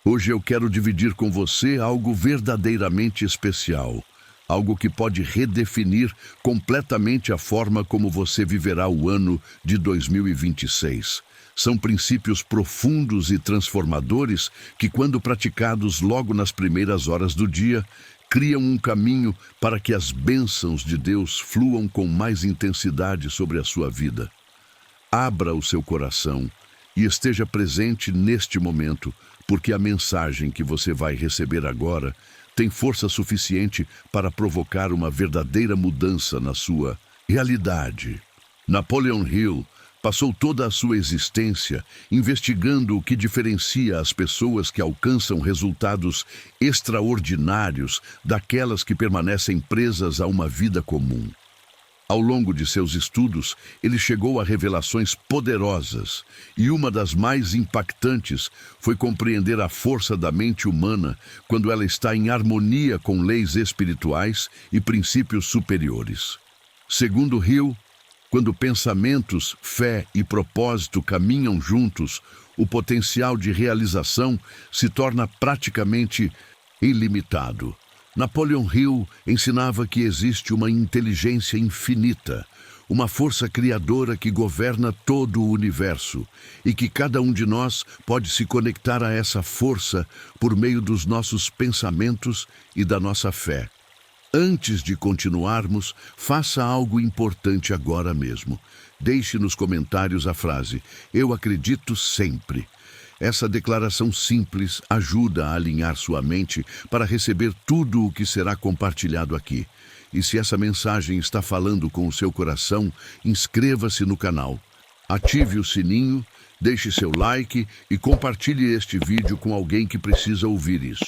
Hoje eu quero dividir com você algo verdadeiramente especial, algo que pode redefinir completamente a forma como você viverá o ano de 2026. São princípios profundos e transformadores que, quando praticados logo nas primeiras horas do dia, criam um caminho para que as bênçãos de Deus fluam com mais intensidade sobre a sua vida. Abra o seu coração e esteja presente neste momento, porque a mensagem que você vai receber agora tem força suficiente para provocar uma verdadeira mudança na sua realidade. Napoleon Hill passou toda a sua existência investigando o que diferencia as pessoas que alcançam resultados extraordinários daquelas que permanecem presas a uma vida comum. Ao longo de seus estudos, ele chegou a revelações poderosas, e uma das mais impactantes foi compreender a força da mente humana quando ela está em harmonia com leis espirituais e princípios superiores. Segundo Hill, quando pensamentos, fé e propósito caminham juntos, o potencial de realização se torna praticamente ilimitado. Napoleon Hill ensinava que existe uma inteligência infinita, uma força criadora que governa todo o universo e que cada um de nós pode se conectar a essa força por meio dos nossos pensamentos e da nossa fé. Antes de continuarmos, faça algo importante agora mesmo. Deixe nos comentários a frase "Eu acredito sempre". Essa declaração simples ajuda a alinhar sua mente para receber tudo o que será compartilhado aqui. E se essa mensagem está falando com o seu coração, inscreva-se no canal, ative o sininho, deixe seu like e compartilhe este vídeo com alguém que precisa ouvir isso.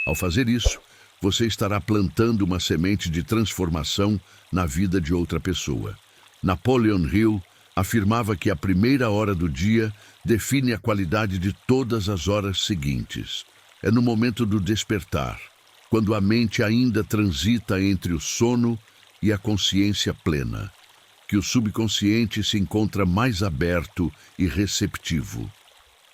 Ao fazer isso, você estará plantando uma semente de transformação na vida de outra pessoa. Napoleon Hill afirmava que a primeira hora do dia define a qualidade de todas as horas seguintes. É no momento do despertar, quando a mente ainda transita entre o sono e a consciência plena, que o subconsciente se encontra mais aberto e receptivo.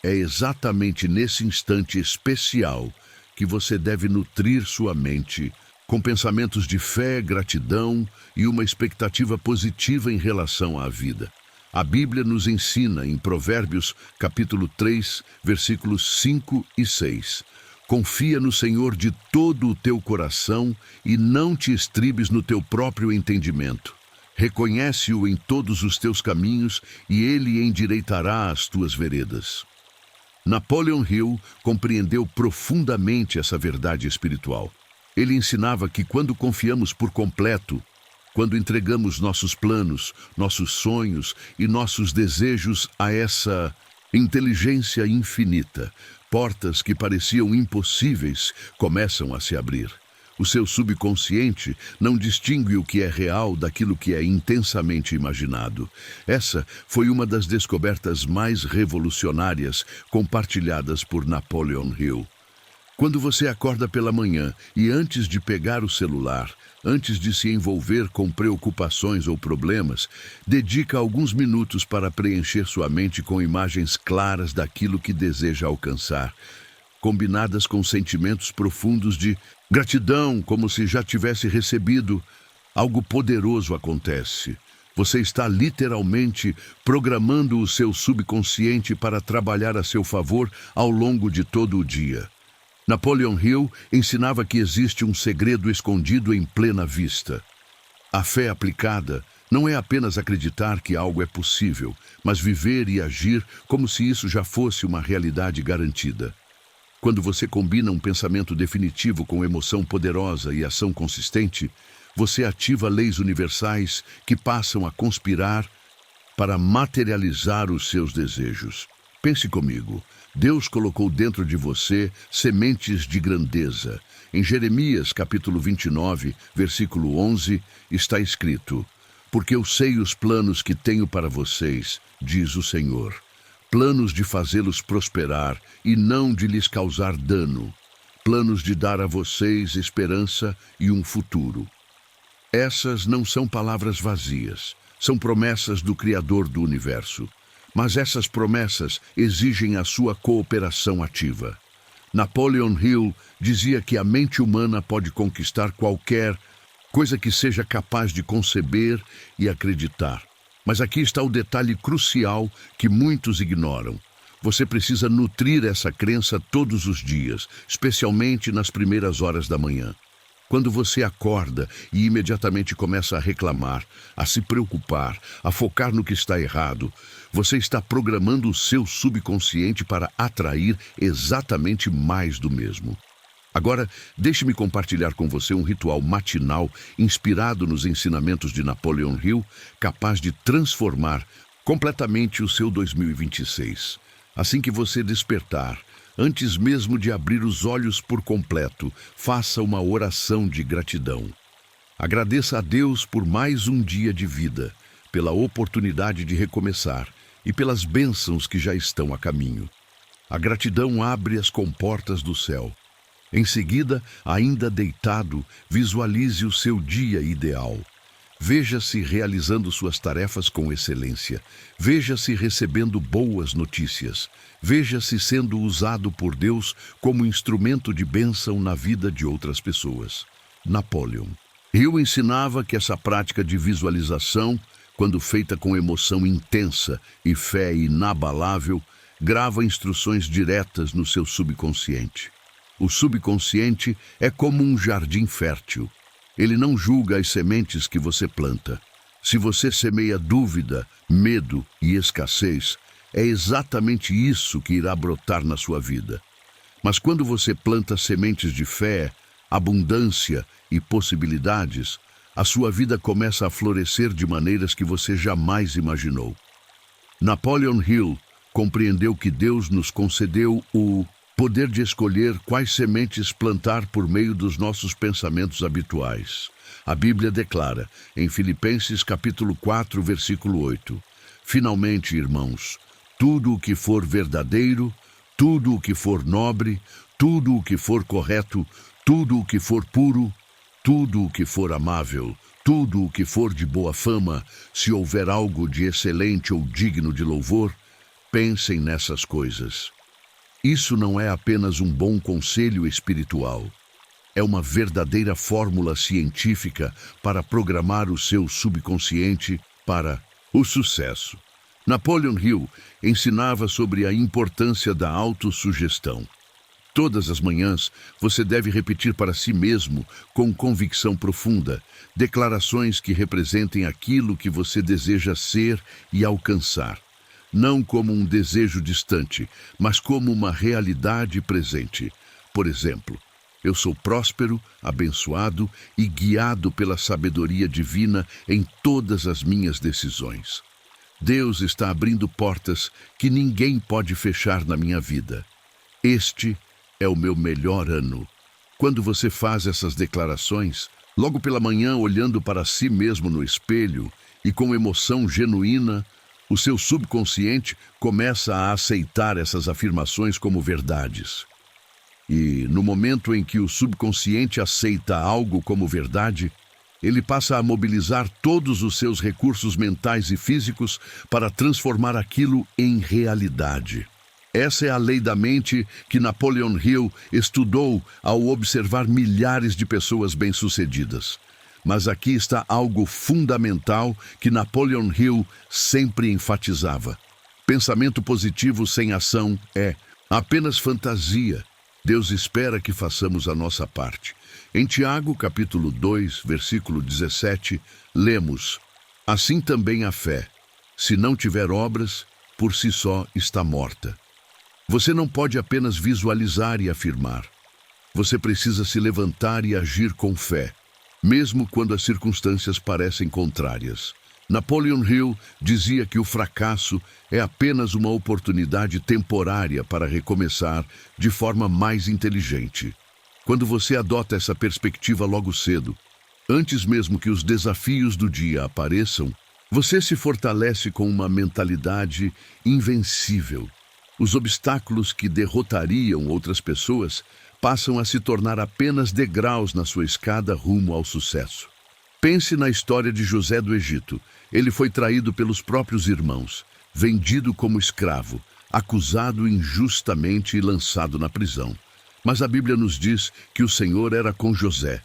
É exatamente nesse instante especial que você deve nutrir sua mente com pensamentos de fé, gratidão e uma expectativa positiva em relação à vida. A Bíblia nos ensina em Provérbios, capítulo 3, versículos 5 e 6. Confia no Senhor de todo o teu coração e não te estribes no teu próprio entendimento. Reconhece-o em todos os teus caminhos e ele endireitará as tuas veredas. Napoleon Hill compreendeu profundamente essa verdade espiritual. Ele ensinava que quando confiamos por completo, quando entregamos nossos planos, nossos sonhos e nossos desejos a essa inteligência infinita, portas que pareciam impossíveis começam a se abrir. O seu subconsciente não distingue o que é real daquilo que é intensamente imaginado. Essa foi uma das descobertas mais revolucionárias compartilhadas por Napoleon Hill. Quando você acorda pela manhã e antes de pegar o celular, antes de se envolver com preocupações ou problemas, dedica alguns minutos para preencher sua mente com imagens claras daquilo que deseja alcançar, combinadas com sentimentos profundos de gratidão, como se já tivesse recebido. Algo poderoso acontece. Você está literalmente programando o seu subconsciente para trabalhar a seu favor ao longo de todo o dia. Napoleon Hill ensinava que existe um segredo escondido em plena vista. A fé aplicada não é apenas acreditar que algo é possível, mas viver e agir como se isso já fosse uma realidade garantida. Quando você combina um pensamento definitivo com emoção poderosa e ação consistente, você ativa leis universais que passam a conspirar para materializar os seus desejos. Pense comigo. Deus colocou dentro de você sementes de grandeza. Em Jeremias, capítulo 29, versículo 11, está escrito: "Porque eu sei os planos que tenho para vocês, diz o Senhor, planos de fazê-los prosperar e não de lhes causar dano, planos de dar a vocês esperança e um futuro." Essas não são palavras vazias, são promessas do Criador do Universo. Mas essas promessas exigem a sua cooperação ativa. Napoleon Hill dizia que a mente humana pode conquistar qualquer coisa que seja capaz de conceber e acreditar. Mas aqui está o detalhe crucial que muitos ignoram. Você precisa nutrir essa crença todos os dias, especialmente nas primeiras horas da manhã. Quando você acorda e imediatamente começa a reclamar, a se preocupar, a focar no que está errado, você está programando o seu subconsciente para atrair exatamente mais do mesmo. Agora, deixe-me compartilhar com você um ritual matinal inspirado nos ensinamentos de Napoleon Hill, capaz de transformar completamente o seu 2026. Assim que você despertar, antes mesmo de abrir os olhos por completo, faça uma oração de gratidão. Agradeça a Deus por mais um dia de vida, pela oportunidade de recomeçar e pelas bênçãos que já estão a caminho. A gratidão abre as comportas do céu. Em seguida, ainda deitado, visualize o seu dia ideal. Veja-se realizando suas tarefas com excelência. Veja-se recebendo boas notícias. Veja-se sendo usado por Deus como instrumento de bênção na vida de outras pessoas. Napoleon Hill ensinava que essa prática de visualização, quando feita com emoção intensa e fé inabalável, grava instruções diretas no seu subconsciente. O subconsciente é como um jardim fértil. Ele não julga as sementes que você planta. Se você semeia dúvida, medo e escassez, é exatamente isso que irá brotar na sua vida. Mas quando você planta sementes de fé, abundância e possibilidades, a sua vida começa a florescer de maneiras que você jamais imaginou. Napoleon Hill compreendeu que Deus nos concedeu o poder de escolher quais sementes plantar por meio dos nossos pensamentos habituais. A Bíblia declara, em Filipenses capítulo 4, versículo 8, finalmente, irmãos, tudo o que for verdadeiro, tudo o que for nobre, tudo o que for correto, tudo o que for puro, tudo o que for amável, tudo o que for de boa fama, se houver algo de excelente ou digno de louvor, pensem nessas coisas. Isso não é apenas um bom conselho espiritual. É uma verdadeira fórmula científica para programar o seu subconsciente para o sucesso. Napoleon Hill ensinava sobre a importância da autossugestão. Todas as manhãs, você deve repetir para si mesmo, com convicção profunda, declarações que representem aquilo que você deseja ser e alcançar. Não como um desejo distante, mas como uma realidade presente. Por exemplo, eu sou próspero, abençoado e guiado pela sabedoria divina em todas as minhas decisões. Deus está abrindo portas que ninguém pode fechar na minha vida. Este é o meu melhor ano. Quando você faz essas declarações, logo pela manhã olhando para si mesmo no espelho e com emoção genuína, o seu subconsciente começa a aceitar essas afirmações como verdades. E no momento em que o subconsciente aceita algo como verdade, ele passa a mobilizar todos os seus recursos mentais e físicos para transformar aquilo em realidade. Essa é a lei da mente que Napoleon Hill estudou ao observar milhares de pessoas bem-sucedidas. Mas aqui está algo fundamental que Napoleon Hill sempre enfatizava. Pensamento positivo sem ação é apenas fantasia. Deus espera que façamos a nossa parte. Em Tiago, capítulo 2, versículo 17, lemos: assim também a fé, se não tiver obras, por si só está morta. Você não pode apenas visualizar e afirmar. Você precisa se levantar e agir com fé, mesmo quando as circunstâncias parecem contrárias. Napoleon Hill dizia que o fracasso é apenas uma oportunidade temporária para recomeçar de forma mais inteligente. Quando você adota essa perspectiva logo cedo, antes mesmo que os desafios do dia apareçam, você se fortalece com uma mentalidade invencível. Os obstáculos que derrotariam outras pessoas passam a se tornar apenas degraus na sua escada rumo ao sucesso. Pense na história de José do Egito. Ele foi traído pelos próprios irmãos, vendido como escravo, acusado injustamente e lançado na prisão. Mas a Bíblia nos diz que o Senhor era com José.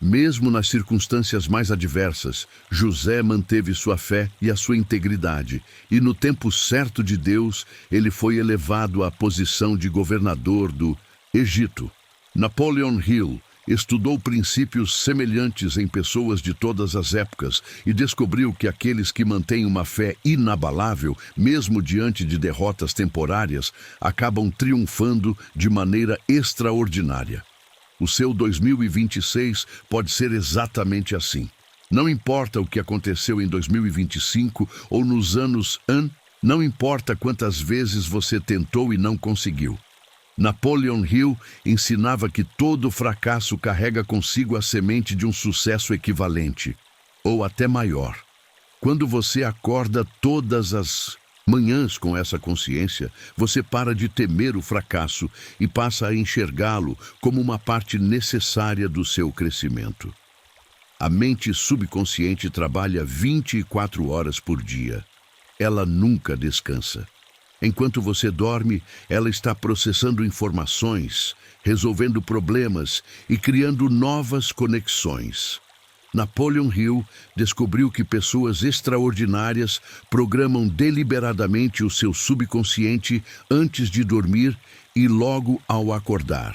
Mesmo nas circunstâncias mais adversas, José manteve sua fé e a sua integridade, e no tempo certo de Deus, ele foi elevado à posição de governador do Egito. Napoleon Hill estudou princípios semelhantes em pessoas de todas as épocas e descobriu que aqueles que mantêm uma fé inabalável, mesmo diante de derrotas temporárias, acabam triunfando de maneira extraordinária. O seu 2026 pode ser exatamente assim. Não importa o que aconteceu em 2025 ou nos anos não importa quantas vezes você tentou e não conseguiu. Napoleon Hill ensinava que todo fracasso carrega consigo a semente de um sucesso equivalente, ou até maior. Quando você acorda todas as manhãs com essa consciência, você para de temer o fracasso e passa a enxergá-lo como uma parte necessária do seu crescimento. A mente subconsciente trabalha 24 horas por dia. Ela nunca descansa. Enquanto você dorme, ela está processando informações, resolvendo problemas e criando novas conexões. Napoleon Hill descobriu que pessoas extraordinárias programam deliberadamente o seu subconsciente antes de dormir e logo ao acordar.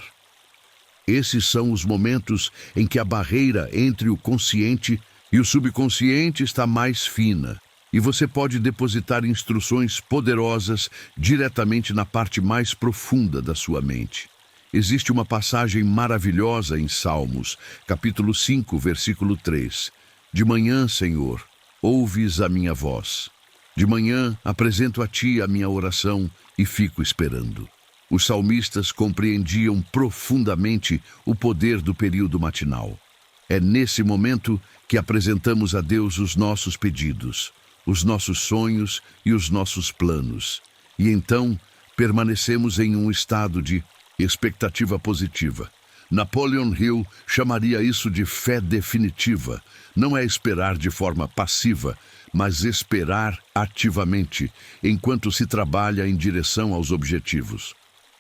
Esses são os momentos em que a barreira entre o consciente e o subconsciente está mais fina, e você pode depositar instruções poderosas diretamente na parte mais profunda da sua mente. Existe uma passagem maravilhosa em Salmos, capítulo 5, versículo 3. De manhã, Senhor, ouves a minha voz. De manhã, apresento a ti a minha oração e fico esperando. Os salmistas compreendiam profundamente o poder do período matinal. É nesse momento que apresentamos a Deus os nossos pedidos, os nossos sonhos e os nossos planos. E então, permanecemos em um estado de expectativa positiva. Napoleon Hill chamaria isso de fé definitiva. Não é esperar de forma passiva, mas esperar ativamente, enquanto se trabalha em direção aos objetivos.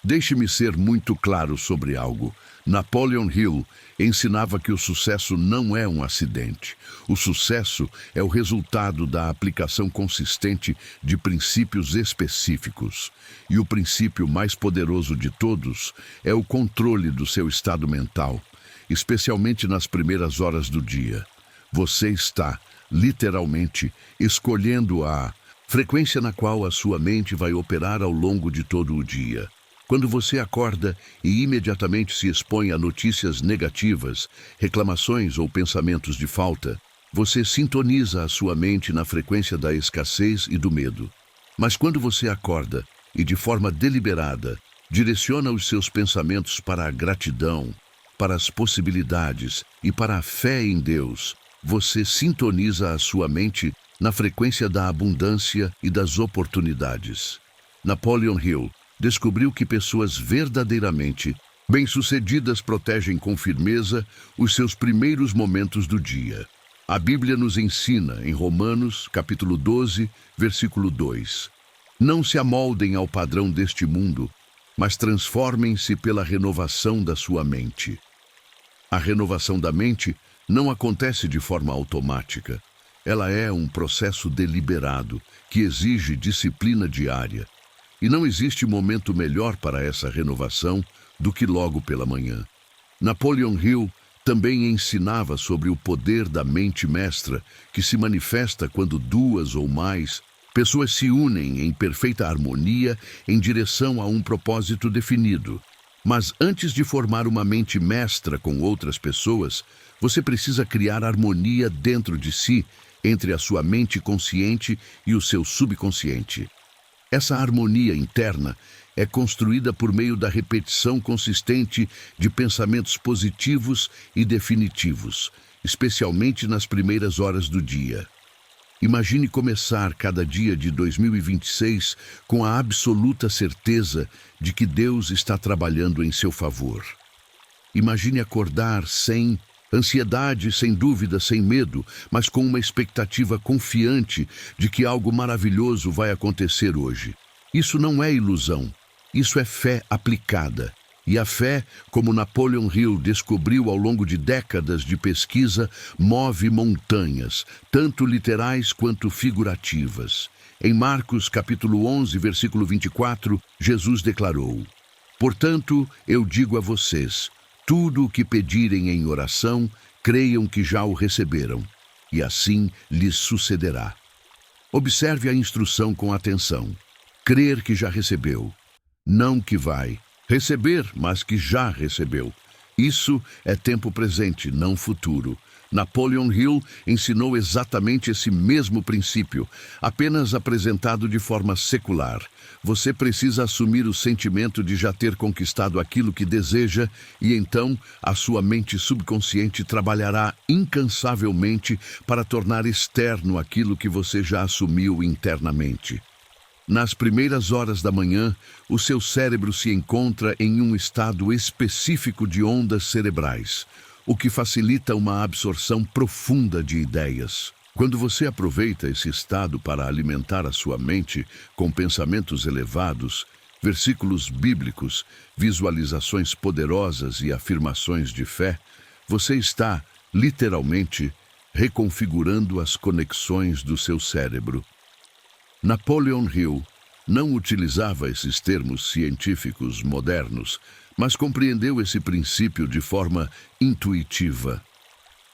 Deixe-me ser muito claro sobre algo. Napoleon Hill ensinava que o sucesso não é um acidente. O sucesso é o resultado da aplicação consistente de princípios específicos. E o princípio mais poderoso de todos é o controle do seu estado mental, especialmente nas primeiras horas do dia. Você está, literalmente, escolhendo a frequência na qual a sua mente vai operar ao longo de todo o dia. Quando você acorda e imediatamente se expõe a notícias negativas, reclamações ou pensamentos de falta, você sintoniza a sua mente na frequência da escassez e do medo. Mas quando você acorda e, de forma deliberada, direciona os seus pensamentos para a gratidão, para as possibilidades e para a fé em Deus, você sintoniza a sua mente na frequência da abundância e das oportunidades. Napoleon Hill descobriu que pessoas verdadeiramente bem-sucedidas protegem com firmeza os seus primeiros momentos do dia. A Bíblia nos ensina, em Romanos, capítulo 12, versículo 2, não se amoldem ao padrão deste mundo, mas transformem-se pela renovação da sua mente. A renovação da mente não acontece de forma automática. Ela é um processo deliberado que exige disciplina diária. E não existe momento melhor para essa renovação do que logo pela manhã. Napoleon Hill também ensinava sobre o poder da mente mestra, que se manifesta quando duas ou mais pessoas se unem em perfeita harmonia em direção a um propósito definido. Mas antes de formar uma mente mestra com outras pessoas, você precisa criar harmonia dentro de si, entre a sua mente consciente e o seu subconsciente. Essa harmonia interna é construída por meio da repetição consistente de pensamentos positivos e definitivos, especialmente nas primeiras horas do dia. Imagine começar cada dia de 2026 com a absoluta certeza de que Deus está trabalhando em seu favor. Imagine acordar sem ansiedade, sem dúvida, sem medo, mas com uma expectativa confiante de que algo maravilhoso vai acontecer hoje. Isso não é ilusão, isso é fé aplicada. E a fé, como Napoleon Hill descobriu ao longo de décadas de pesquisa, move montanhas, tanto literais quanto figurativas. Em Marcos capítulo 11, versículo 24, Jesus declarou: "Portanto, eu digo a vocês, tudo o que pedirem em oração, creiam que já o receberam, e assim lhes sucederá." Observe a instrução com atenção. Crer que já recebeu, não que vai receber, mas que já recebeu. Isso é tempo presente, não futuro. Napoleon Hill ensinou exatamente esse mesmo princípio, apenas apresentado de forma secular. Você precisa assumir o sentimento de já ter conquistado aquilo que deseja e então a sua mente subconsciente trabalhará incansavelmente para tornar externo aquilo que você já assumiu internamente. Nas primeiras horas da manhã, o seu cérebro se encontra em um estado específico de ondas cerebrais, o que facilita uma absorção profunda de ideias. Quando você aproveita esse estado para alimentar a sua mente com pensamentos elevados, versículos bíblicos, visualizações poderosas e afirmações de fé, você está, literalmente, reconfigurando as conexões do seu cérebro. Napoleon Hill não utilizava esses termos científicos modernos, mas compreendeu esse princípio de forma intuitiva.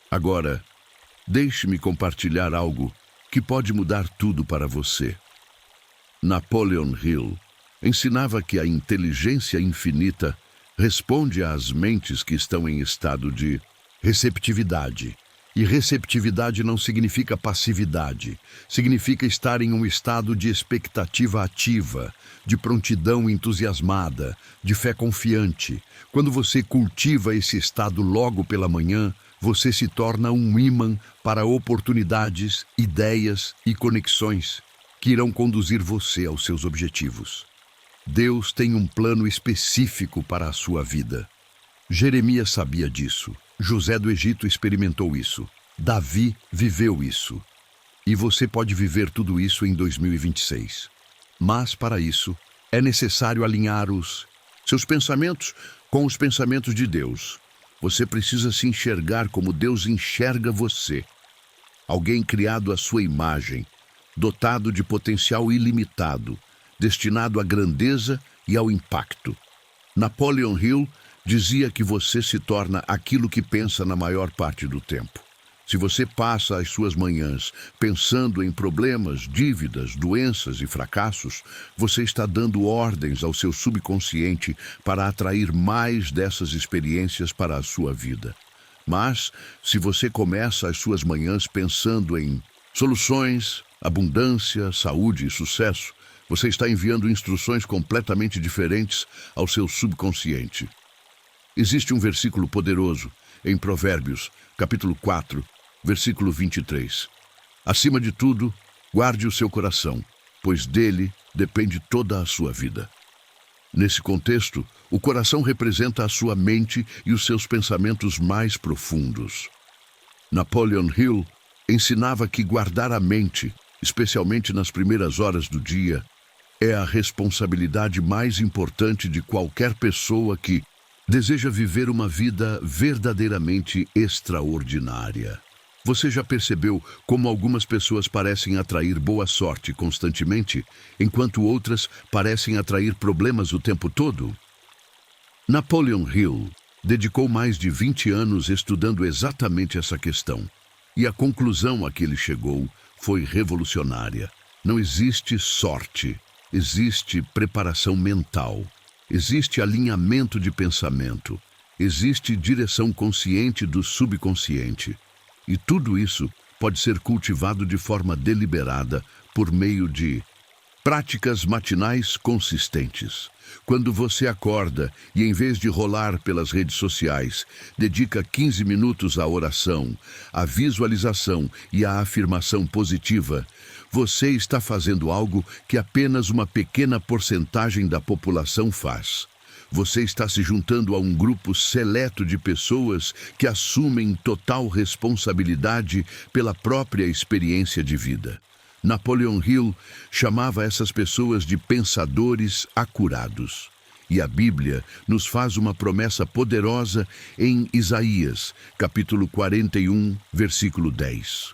Agora, deixe-me compartilhar algo que pode mudar tudo para você. Napoleon Hill ensinava que a inteligência infinita responde às mentes que estão em estado de receptividade. E receptividade não significa passividade, significa estar em um estado de expectativa ativa, de prontidão entusiasmada, de fé confiante. Quando você cultiva esse estado logo pela manhã, você se torna um ímã para oportunidades, ideias e conexões que irão conduzir você aos seus objetivos. Deus tem um plano específico para a sua vida. Jeremias sabia disso. José do Egito experimentou isso. Davi viveu isso. E você pode viver tudo isso em 2026. Mas, para isso, é necessário alinhar os seus pensamentos com os pensamentos de Deus. Você precisa se enxergar como Deus enxerga você. Alguém criado à sua imagem, dotado de potencial ilimitado, destinado à grandeza e ao impacto. Napoleon Hill dizia que você se torna aquilo que pensa na maior parte do tempo. Se você passa as suas manhãs pensando em problemas, dívidas, doenças e fracassos, você está dando ordens ao seu subconsciente para atrair mais dessas experiências para a sua vida. Mas, se você começa as suas manhãs pensando em soluções, abundância, saúde e sucesso, você está enviando instruções completamente diferentes ao seu subconsciente. Existe um versículo poderoso em Provérbios, capítulo 4, versículo 23. Acima de tudo, guarde o seu coração, pois dele depende toda a sua vida. Nesse contexto, o coração representa a sua mente e os seus pensamentos mais profundos. Napoleon Hill ensinava que guardar a mente, especialmente nas primeiras horas do dia, é a responsabilidade mais importante de qualquer pessoa que deseja viver uma vida verdadeiramente extraordinária. Você já percebeu como algumas pessoas parecem atrair boa sorte constantemente, enquanto outras parecem atrair problemas o tempo todo? Napoleon Hill dedicou mais de 20 anos estudando exatamente essa questão, e a conclusão a que ele chegou foi revolucionária. Não existe sorte, existe preparação mental. Existe alinhamento de pensamento, existe direção consciente do subconsciente. E tudo isso pode ser cultivado de forma deliberada por meio de práticas matinais consistentes. Quando você acorda e, em vez de rolar pelas redes sociais, dedica 15 minutos à oração, à visualização e à afirmação positiva, você está fazendo algo que apenas uma pequena porcentagem da população faz. Você está se juntando a um grupo seleto de pessoas que assumem total responsabilidade pela própria experiência de vida. Napoleon Hill chamava essas pessoas de pensadores acurados. E a Bíblia nos faz uma promessa poderosa em Isaías, capítulo 41, versículo 10.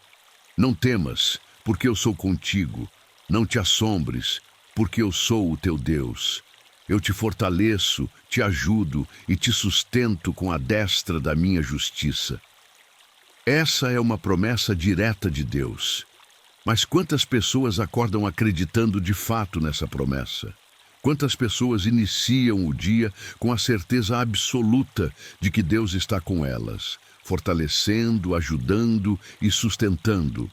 Não temas, porque eu sou contigo. Não te assombres, porque eu sou o teu Deus. Eu te fortaleço, te ajudo e te sustento com a destra da minha justiça. Essa é uma promessa direta de Deus. Mas quantas pessoas acordam acreditando de fato nessa promessa? Quantas pessoas iniciam o dia com a certeza absoluta de que Deus está com elas, fortalecendo, ajudando e sustentando?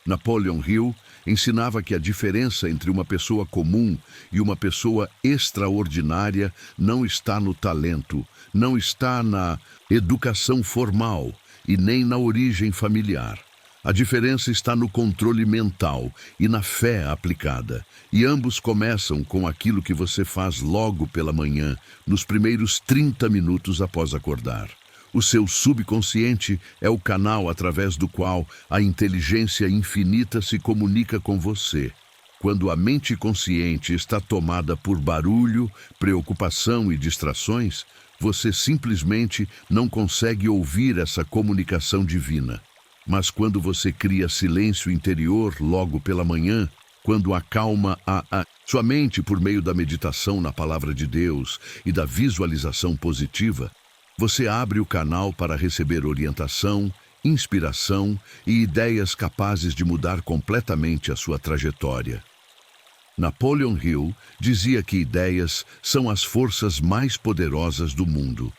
Napoleon Hill ensinava que a diferença entre uma pessoa comum e uma pessoa extraordinária não está no talento, não está na educação formal e nem na origem familiar. A diferença está no controle mental e na fé aplicada. E ambos começam com aquilo que você faz logo pela manhã, nos primeiros 30 minutos após acordar. O seu subconsciente é o canal através do qual a inteligência infinita se comunica com você. Quando a mente consciente está tomada por barulho, preocupação e distrações, você simplesmente não consegue ouvir essa comunicação divina. Mas quando você cria silêncio interior logo pela manhã, quando acalma sua mente por meio da meditação na palavra de Deus e da visualização positiva, você abre o canal para receber orientação, inspiração e ideias capazes de mudar completamente a sua trajetória. Napoleon Hill dizia que ideias são as forças mais poderosas do mundo.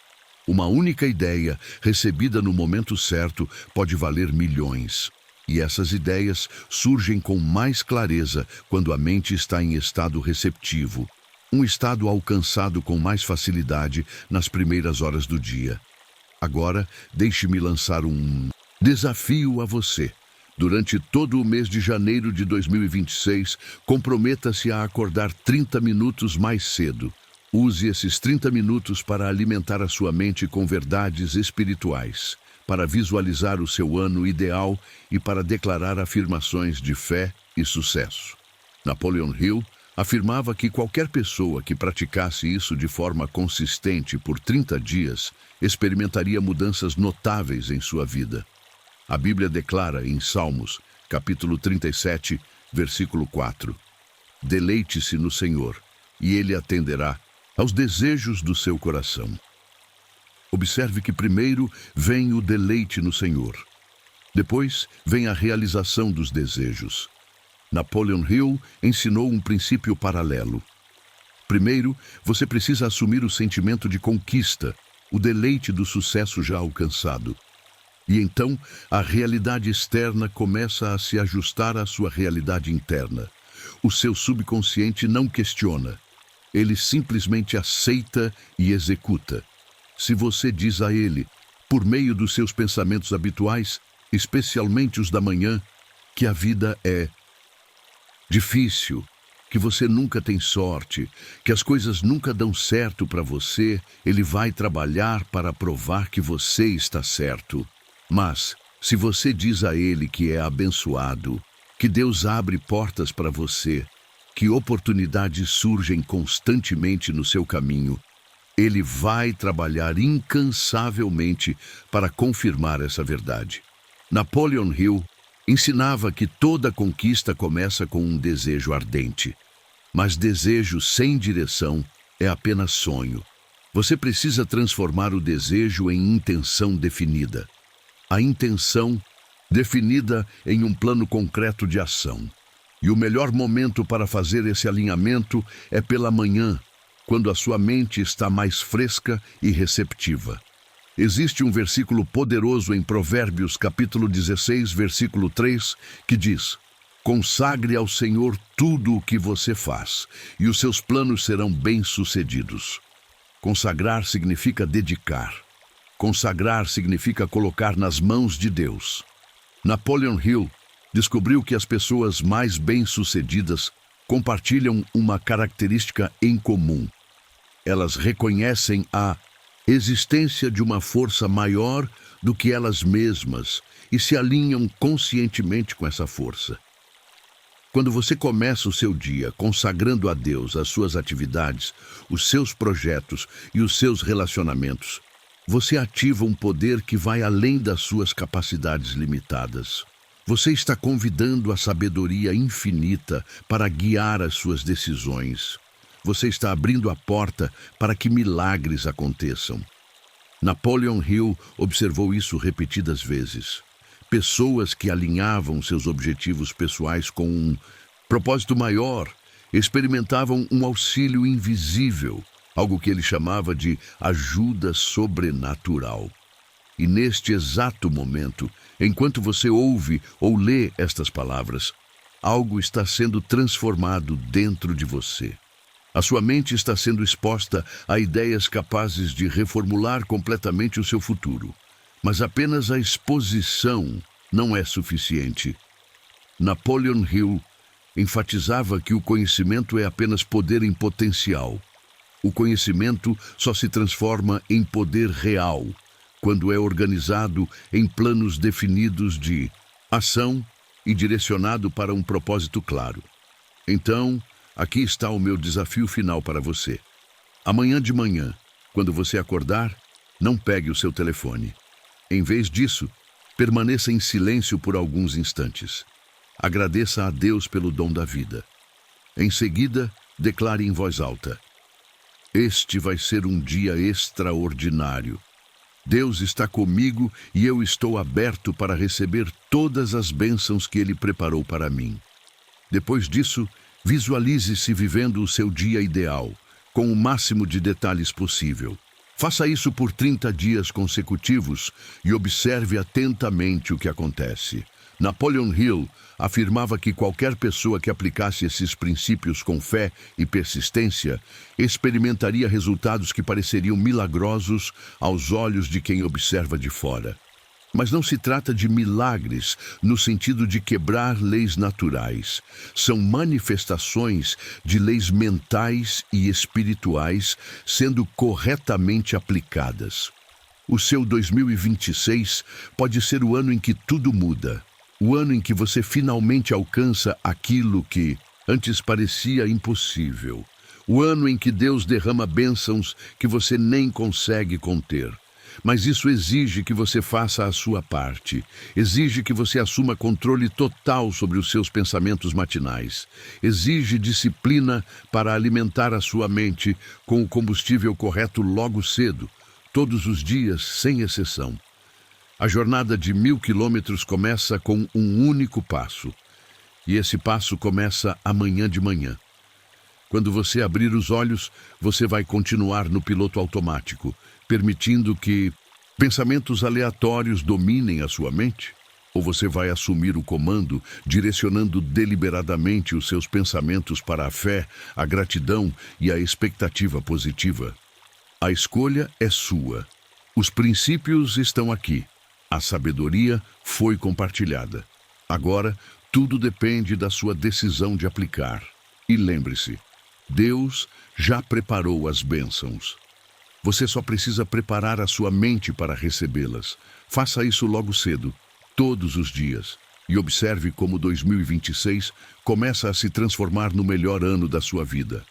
Uma única ideia, recebida no momento certo, pode valer milhões. E essas ideias surgem com mais clareza quando a mente está em estado receptivo, um estado alcançado com mais facilidade nas primeiras horas do dia. Agora, deixe-me lançar um desafio a você. Durante todo o mês de janeiro de 2026, comprometa-se a acordar 30 minutos mais cedo. Use esses 30 minutos para alimentar a sua mente com verdades espirituais, para visualizar o seu ano ideal e para declarar afirmações de fé e sucesso. Napoleon Hill afirmava que qualquer pessoa que praticasse isso de forma consistente por 30 dias experimentaria mudanças notáveis em sua vida. A Bíblia declara em Salmos, capítulo 37, versículo 4: Deleite-se no Senhor, e Ele atenderá aos desejos do seu coração. Observe que primeiro vem o deleite no Senhor. Depois vem a realização dos desejos. Napoleon Hill ensinou um princípio paralelo. Primeiro, você precisa assumir o sentimento de conquista, o deleite do sucesso já alcançado. E então, a realidade externa começa a se ajustar à sua realidade interna. O seu subconsciente não questiona. Ele simplesmente aceita e executa. Se você diz a ele, por meio dos seus pensamentos habituais, especialmente os da manhã, que a vida é difícil, que você nunca tem sorte, que as coisas nunca dão certo para você, ele vai trabalhar para provar que você está certo. Mas, se você diz a ele que é abençoado, que Deus abre portas para você, que oportunidades surgem constantemente no seu caminho, ele vai trabalhar incansavelmente para confirmar essa verdade. Napoleon Hill ensinava que toda conquista começa com um desejo ardente. Mas desejo sem direção é apenas sonho. Você precisa transformar o desejo em intenção definida. A intenção definida em um plano concreto de ação. E o melhor momento para fazer esse alinhamento é pela manhã, quando a sua mente está mais fresca e receptiva. Existe um versículo poderoso em Provérbios, capítulo 16, versículo 3, que diz: Consagre ao Senhor tudo o que você faz, e os seus planos serão bem-sucedidos. Consagrar significa dedicar. Consagrar significa colocar nas mãos de Deus. Napoleon Hill descobriu que as pessoas mais bem-sucedidas compartilham uma característica em comum. Elas reconhecem a existência de uma força maior do que elas mesmas e se alinham conscientemente com essa força. Quando você começa o seu dia consagrando a Deus as suas atividades, os seus projetos e os seus relacionamentos, você ativa um poder que vai além das suas capacidades limitadas. Você está convidando a sabedoria infinita para guiar as suas decisões. Você está abrindo a porta para que milagres aconteçam. Napoleon Hill observou isso repetidas vezes. Pessoas que alinhavam seus objetivos pessoais com um propósito maior experimentavam um auxílio invisível, algo que ele chamava de ajuda sobrenatural. E neste exato momento, enquanto você ouve ou lê estas palavras, algo está sendo transformado dentro de você. A sua mente está sendo exposta a ideias capazes de reformular completamente o seu futuro. Mas apenas a exposição não é suficiente. Napoleon Hill enfatizava que o conhecimento é apenas poder em potencial. O conhecimento só se transforma em poder real quando é organizado em planos definidos de ação e direcionado para um propósito claro. Então, aqui está o meu desafio final para você. Amanhã de manhã, quando você acordar, não pegue o seu telefone. Em vez disso, permaneça em silêncio por alguns instantes. Agradeça a Deus pelo dom da vida. Em seguida, declare em voz alta: este vai ser um dia extraordinário. Deus está comigo e eu estou aberto para receber todas as bênçãos que Ele preparou para mim. Depois disso, visualize-se vivendo o seu dia ideal, com o máximo de detalhes possível. Faça isso por 30 dias consecutivos e observe atentamente o que acontece. Napoleon Hill afirmava que qualquer pessoa que aplicasse esses princípios com fé e persistência experimentaria resultados que pareceriam milagrosos aos olhos de quem observa de fora. Mas não se trata de milagres no sentido de quebrar leis naturais. São manifestações de leis mentais e espirituais sendo corretamente aplicadas. O seu 2026 pode ser o ano em que tudo muda. O ano em que você finalmente alcança aquilo que antes parecia impossível. O ano em que Deus derrama bênçãos que você nem consegue conter. Mas isso exige que você faça a sua parte. Exige que você assuma controle total sobre os seus pensamentos matinais. Exige disciplina para alimentar a sua mente com o combustível correto logo cedo, todos os dias, sem exceção. A jornada de 1000 quilômetros começa com um único passo. E esse passo começa amanhã de manhã. Quando você abrir os olhos, você vai continuar no piloto automático, permitindo que pensamentos aleatórios dominem a sua mente? Ou você vai assumir o comando, direcionando deliberadamente os seus pensamentos para a fé, a gratidão e a expectativa positiva? A escolha é sua. Os princípios estão aqui. A sabedoria foi compartilhada. Agora, tudo depende da sua decisão de aplicar. E lembre-se, Deus já preparou as bênçãos. Você só precisa preparar a sua mente para recebê-las. Faça isso logo cedo, todos os dias, e observe como 2026 começa a se transformar no melhor ano da sua vida.